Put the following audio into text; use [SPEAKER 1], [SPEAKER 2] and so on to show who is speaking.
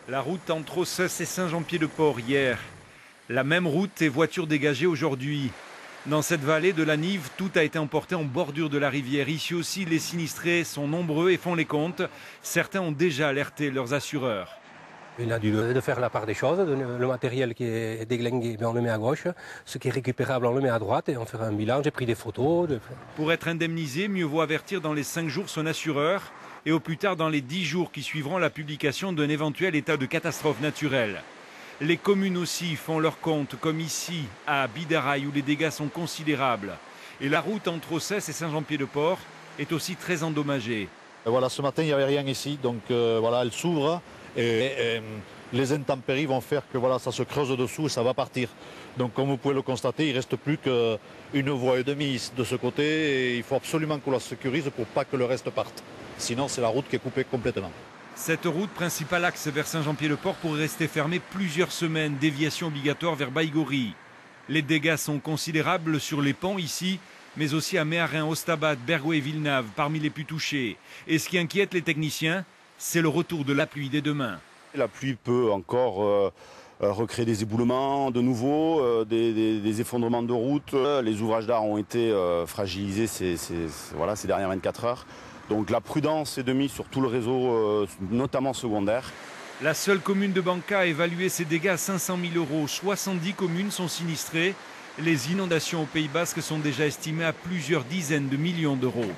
[SPEAKER 1] La route entre Ossès et Saint-Jean-Pied-de-Port hier. La même route et voitures dégagées aujourd'hui. Dans cette vallée de la Nive, tout a été emporté en bordure de la rivière. Ici aussi, les sinistrés sont nombreux et font les comptes. Certains ont déjà alerté leurs assureurs.
[SPEAKER 2] Il a dû de faire la part des choses. Le matériel qui est déglingué, on le met à gauche. Ce qui est récupérable, on le met à droite et on fera un bilan. J'ai pris des photos.
[SPEAKER 1] Pour être indemnisé, mieux vaut avertir dans les 5 jours son assureur et au plus tard dans les 10 jours qui suivront la publication d'un éventuel état de catastrophe naturelle. Les communes aussi font leur compte, comme ici, à Bidaraï, où les dégâts sont considérables. Et la route entre Ossès et Saint-Jean-Pied-de-Port est aussi très endommagée.
[SPEAKER 3] Voilà, ce matin, il n'y avait rien ici, donc voilà, elle s'ouvre et les intempéries vont faire que voilà, ça se creuse dessous et ça va partir. Donc comme vous pouvez le constater, il ne reste plus qu'une voie et demie de ce côté et il faut absolument qu'on la sécurise pour pas que le reste parte. Sinon, c'est la route qui est coupée complètement.
[SPEAKER 1] Cette route, principal axe vers Saint-Jean-Pied-de-Port, pourrait rester fermée plusieurs semaines, déviation obligatoire vers Baïgorry. Les dégâts sont considérables sur les ponts ici, mais aussi à Méharin, Ostabat, Bergo et Villeneuve, parmi les plus touchés. Et ce qui inquiète les techniciens, c'est le retour de la pluie dès demain.
[SPEAKER 4] La pluie peut encore recréer des éboulements de nouveau, des effondrements de routes. Les ouvrages d'art ont été fragilisés ces dernières 24 heures. Donc la prudence est de mise sur tout le réseau, notamment secondaire.
[SPEAKER 1] La seule commune de Banca a évalué ses dégâts à 500 000 €. 70 communes sont sinistrées. Les inondations au Pays Basque sont déjà estimées à plusieurs dizaines de millions d'euros.